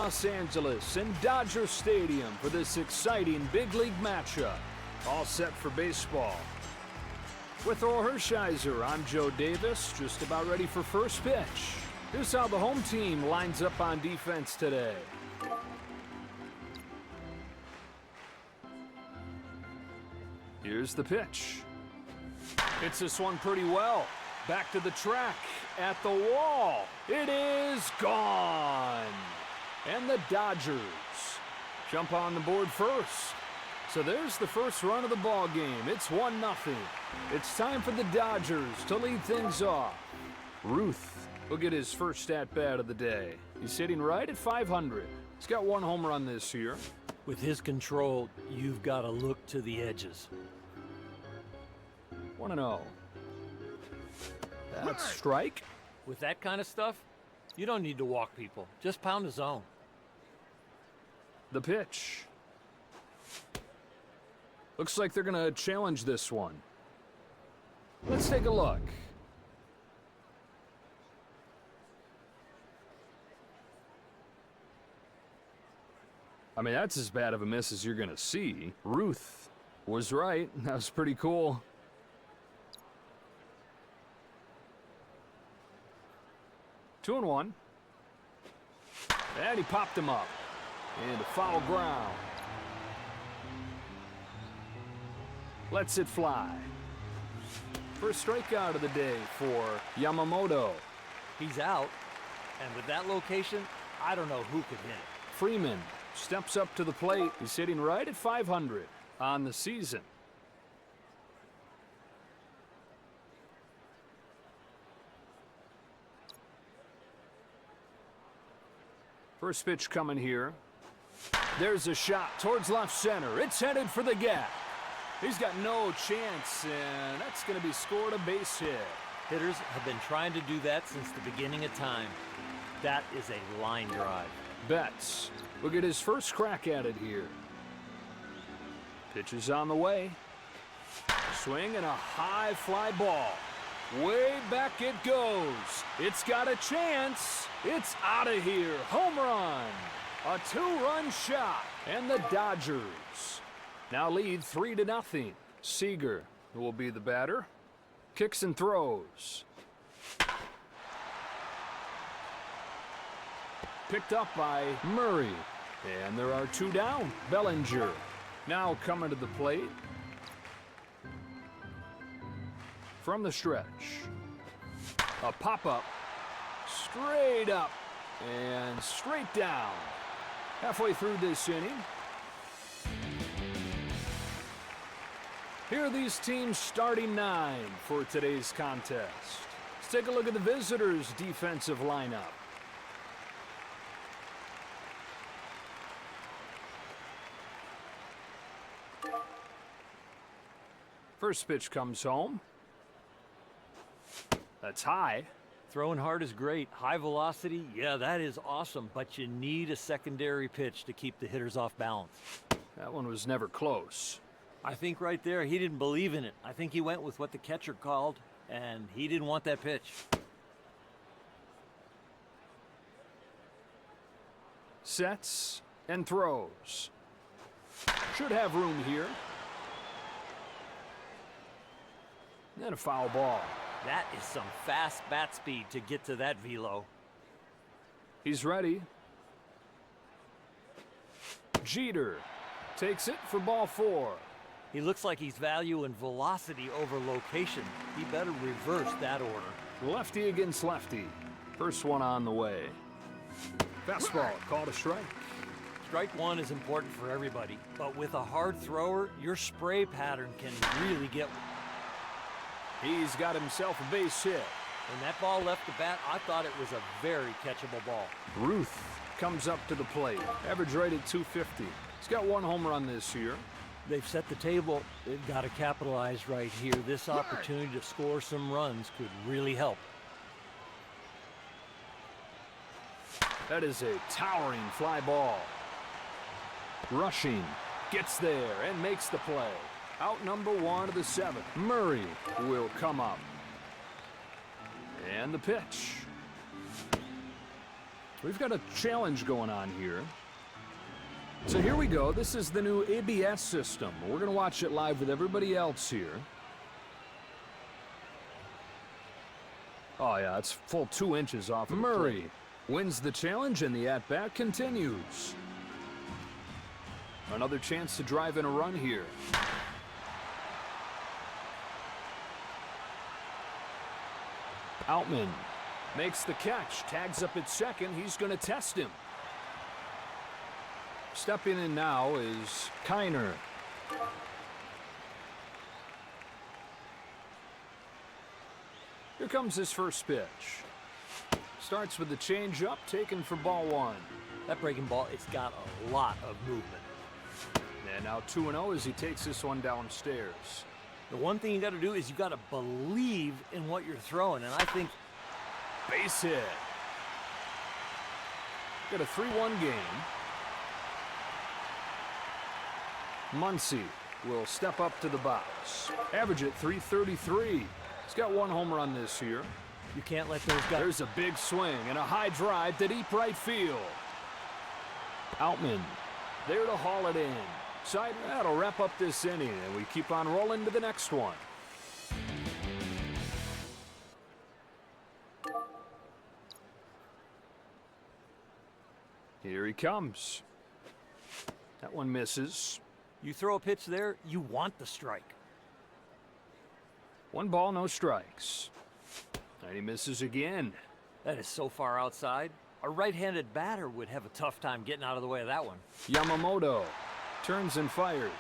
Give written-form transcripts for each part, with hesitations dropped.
Los Angeles in Dodger Stadium for this exciting big league matchup. All set for baseball. With Thor Hershiser, I'm Joe Davis, just about ready for first pitch. Here's how the home team lines up on defense today. Here's the pitch. Hits this one pretty well. Back to the track, at the wall. It is gone. And the Dodgers jump on the board first. So there's the first run of the ball game. It's 1-0. It's time for the Dodgers to lead things off. Ruth will get his first at-bat of the day. He's hitting right at .500. He's got 1 home run this year. With his control, you've got to look to the edges. 1-0. That's strike. With that kind of stuff, you don't need to walk people. Just pound the zone. The pitch. Looks like they're going to challenge this one. Let's take a look. I mean, that's as bad of a miss as you're going to see. Ruth was right. That was pretty cool. 2-1. And he popped him up. And a foul ground. Lets it fly. First strikeout of the day for Yamamoto. He's out, and with that location, I don't know who could hit it. Freeman steps up to the plate. He's hitting right at .500 on the season. First pitch coming here. There's a shot towards left center. It's headed for the gap. He's got no chance, and that's going to be scored a base hit. Hitters have been trying to do that since the beginning of time. That is a line drive. Betts will get his first crack at it here. Pitch is on the way. Swing and a high fly ball. Way back it goes. It's got a chance. It's out of here. Home run. A 2-run shot. And the Dodgers now lead 3-0. Seager will be the batter. Kicks and throws. Picked up by Murray. And there are 2 down. Bellinger now coming to the plate. From the stretch. A pop-up. Straight up. And straight down. Halfway through this inning. Here are these teams' starting 9 for today's contest. Let's take a look at the visitors' defensive lineup. First pitch comes home. That's high. Throwing hard is great. High velocity, yeah, that is awesome. But you need a secondary pitch to keep the hitters off balance. That one was never close. I think right there, he didn't believe in it. I think he went with what the catcher called, and he didn't want that pitch. Sets and throws. Should have room here. Then a foul ball. That is some fast bat speed to get to that velo. He's ready. Jeter takes it for ball 4. He looks like he's valuing velocity over location. He better reverse that order. Lefty against lefty. First one on the way. Fastball called a strike. Strike 1 is important for everybody, but with a hard thrower, your spray pattern can really get. He's got himself a base hit. When that ball left the bat, I thought it was a very catchable ball. Ruth comes up to the plate. Average rate at .250. He's got 1 home run this year. They've set the table. They've got to capitalize right here. This opportunity to score some runs could really help. That is a towering fly ball. Rushing, gets there and makes the play. Out number 1 of the 7th. Murray will come up. And the pitch. We've got a challenge going on here. So here we go. This is the new ABS system. We're going to watch it live with everybody else here. Oh, yeah, it's full 2 inches off of Murray wins the challenge, and the at-bat continues. Another chance to drive in a run here. Outman makes the catch, tags up at second. He's going to test him. Stepping in now is Kiner. Here comes his first pitch. Starts with the changeup, taken for ball 1. That breaking ball, it's got a lot of movement. And now 2-0 as he takes this one downstairs. The one thing you got to do is you got to believe in what you're throwing, and I think base hit. Got a 3-1 game. Muncy will step up to the box. Average at .333. He's got 1 home run this year. You can't let those guys. There's a big swing and a high drive to deep right field. Outman there to haul it in. Side, that'll wrap up this inning, and we keep on rolling to the next one. Here he comes. That one misses. You throw a pitch there, you want the strike. 1 ball, no strikes. And he misses again. That is so far outside. A right-handed batter would have a tough time getting out of the way of that one. Yamamoto turns and fires.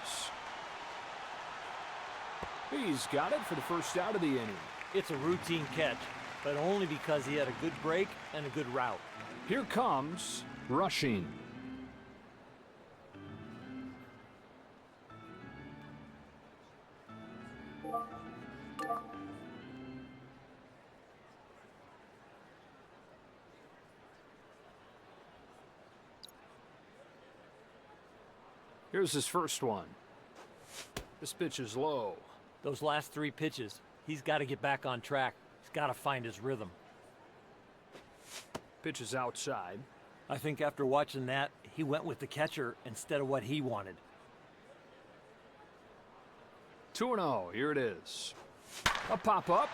He's got it for the first out of the inning. It's a routine catch, but only because he had a good break and a good route. Here comes Rushing. Here's his first one. This pitch is low. Those last 3 pitches, he's got to get back on track. He's got to find his rhythm. Pitch is outside. I think after watching that, he went with the catcher instead of what he wanted. 2-0, here it is. A pop-up.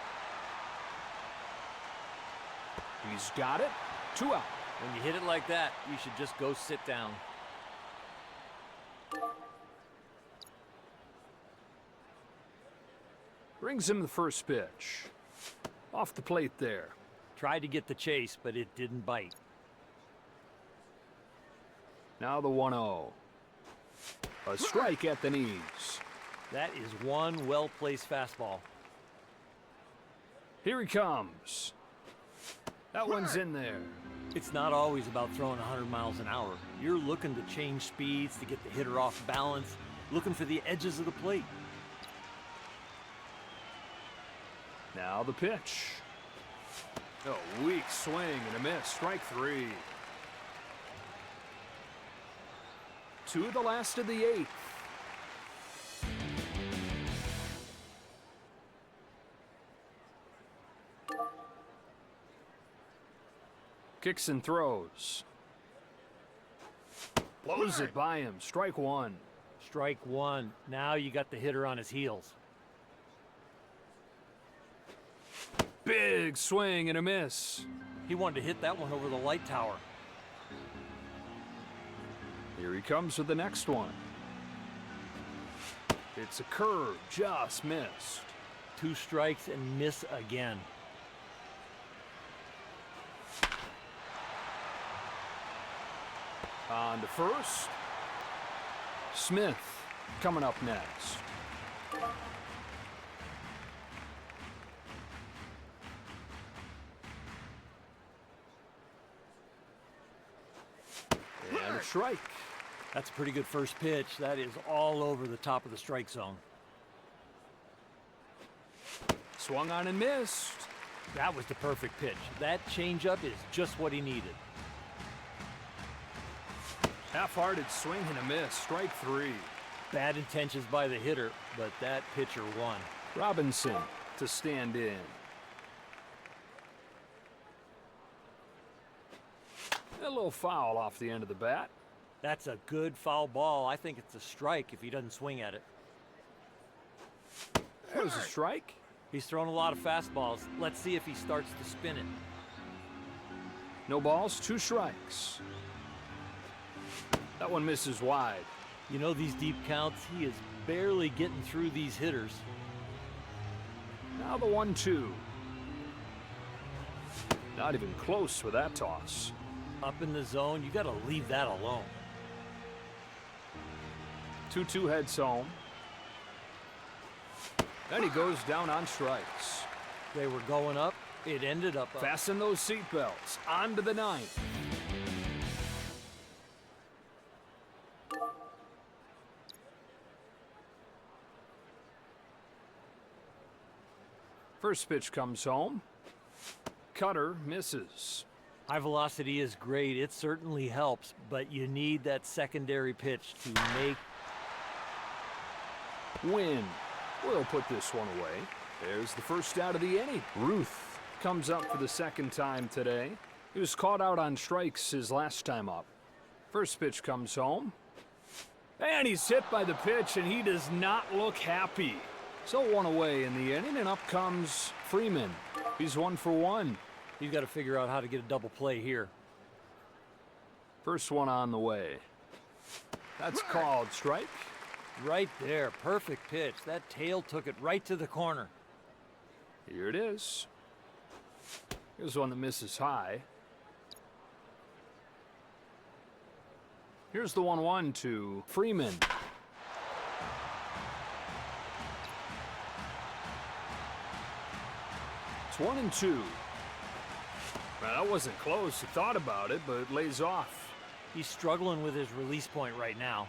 He's got it. 2 out. When you hit it like that, you should just go sit down. Brings him the first pitch. Off the plate there. Tried to get the chase, but it didn't bite. Now the 1-0. A strike at the knees. That is one well-placed fastball. Here he comes. That one's in there. It's not always about throwing 100 miles an hour. You're looking to change speeds, to get the hitter off balance, looking for the edges of the plate. Now the pitch. A weak swing and a miss. Strike 3. 2 the last of the 8th. Kicks and throws. Blows it by him. Strike 1. Strike 1. Now you got the hitter on his heels. Big swing and a miss. He wanted to hit that one over the light tower. Here he comes with the next one. It's a curve, just missed. 2 strikes and miss again. On to first. Smith coming up next. And a strike. That's a pretty good first pitch. That is all over the top of the strike zone. Swung on and missed. That was the perfect pitch. That changeup is just what he needed. Half-hearted swing and a miss. Strike 3. Bad intentions by the hitter, but that pitcher won. Robinson to stand in. A little foul off the end of the bat. That's a good foul ball. I think it's a strike if he doesn't swing at it. That was a strike. He's thrown a lot of fastballs. Let's see if he starts to spin it. No balls, 2 strikes. That one misses wide. You know, these deep counts, he is barely getting through these hitters. Now the 1-2. Not even close with that toss. Up in the zone, you gotta leave that alone. 2-2 heads home. Then he goes down on strikes. They were going up, it ended up. Fasten those seatbelts. On to the 9th. First pitch comes home. Cutter misses. High velocity is great, it certainly helps, but you need that secondary pitch to make. Win. We'll put this one away. There's the first out of the inning. Ruth comes up for the second time today. He was caught out on strikes his last time up. First pitch comes home. And he's hit by the pitch, and he does not look happy. So 1 away in the inning, and up comes Freeman. He's 1 for 1. You've got to figure out how to get a double play here. First one on the way. That's called strike. Right there, perfect pitch. That tail took it right to the corner. Here it is. Here's one that misses high. Here's the 1-1 to Freeman. It's 1-2. Well, that wasn't close. He thought about it, but it lays off. He's struggling with his release point right now.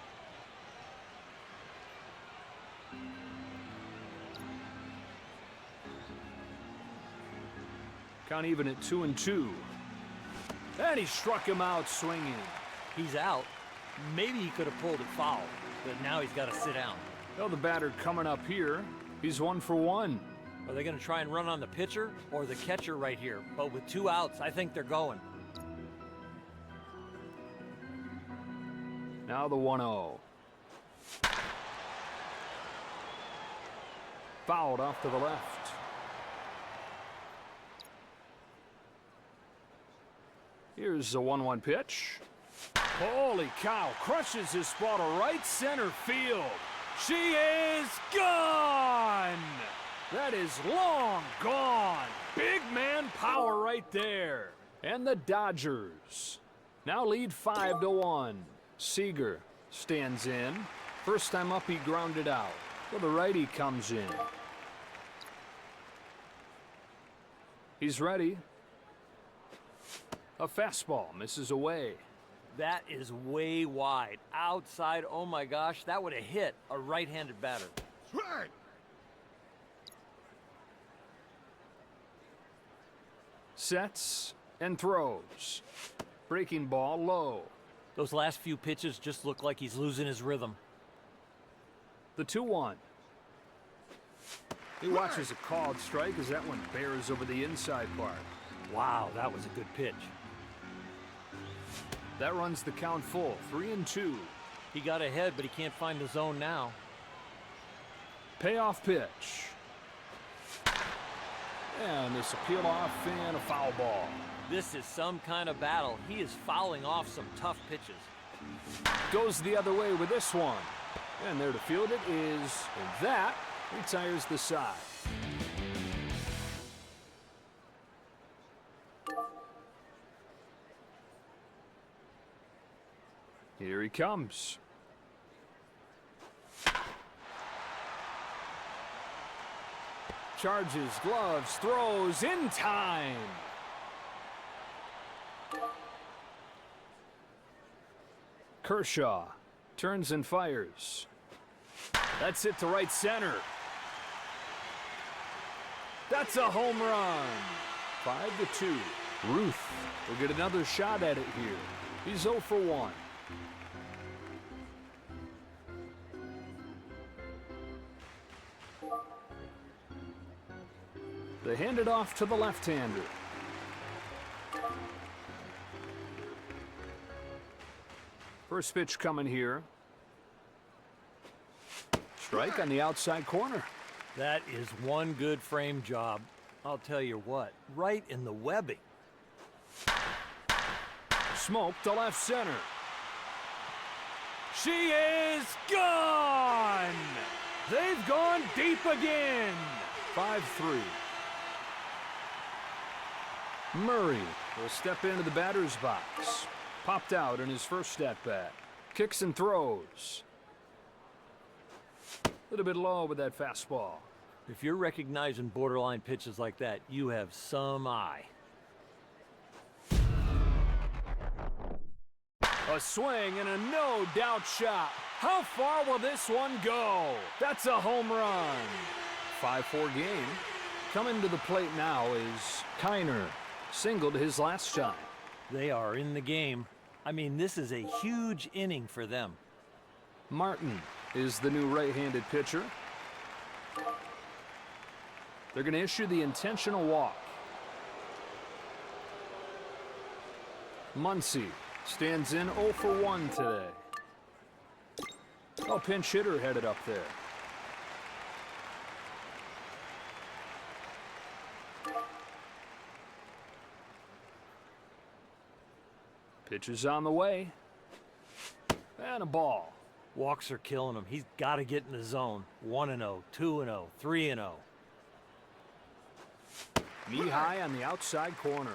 Count even at 2-2. And he struck him out swinging. He's out. Maybe he could have pulled it foul, but now he's got to sit down. Well, the batter coming up here. He's 1 for 1. Are they going to try and run on the pitcher or the catcher right here? But with 2 outs, I think they're going. Now the 1-0. Fouled off to the left. Here's a 1-1 pitch. Holy cow, crushes his ball to right center field. She is gone! That is long gone. Big man power right there. And the Dodgers now lead 5-1. Seager stands in. First time up, he grounded out. Well, the righty comes in. He's ready. A fastball misses away. That is way wide. Outside, oh my gosh, that would have hit a right-handed batter. Right. Sets and throws. Breaking ball low. Those last few pitches just look like he's losing his rhythm. The 2-1. He watches a called strike as that one bears over the inside part. Wow, that was a good pitch. That runs the count full, 3-2. He got ahead, but he can't find the zone now. Payoff pitch. And this will peel off and a foul ball. This is some kind of battle. He is fouling off some tough pitches. Goes the other way with this one. And there to field it is, and that retires the side. Here he comes. Charges, gloves, throws in time. Kershaw turns and fires. That's it to right center. That's a home run. 5-2. Ruth will get another shot at it here. He's 0 for 1. They hand it off to the left-hander. First pitch coming here. Strike on the outside corner. That is one good frame job. I'll tell you what, right in the webbing. Smoke to left center. She is gone! They've gone deep again. 5-3. Murray will step into the batter's box. Popped out in his first at-bat. Kicks and throws. A little bit low with that fastball. If you're recognizing borderline pitches like that, you have some eye. A swing and a no-doubt shot. How far will this one go? That's a home run. 5-4 game. Coming to the plate now is Kiner. Singled his last time. They are in the game. I mean, this is a huge inning for them. Martin is the new right-handed pitcher. They're going to issue the intentional walk. Muncy stands in 0 for 1 today. Oh, pinch hitter headed up there. Pitch is on the way. And a ball. Walks are killing him. He's got to get in the zone. 1-0, 2-0, 3-0. Knee high on the outside corner.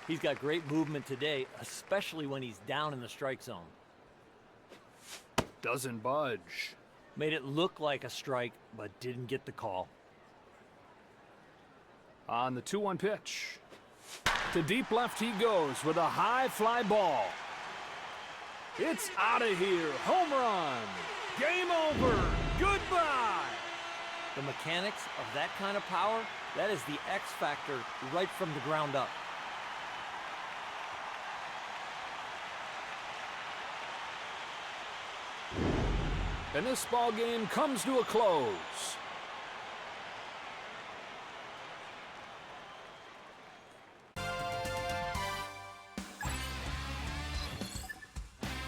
He's got great movement today, especially when he's down in the strike zone. Doesn't budge. Made it look like a strike, but didn't get the call. On the 2-1 pitch. To deep left he goes with a high fly ball. It's out of here. Home run. Game over. Goodbye. The mechanics of that kind of power, that is the X factor right from the ground up. And this ball game comes to a close.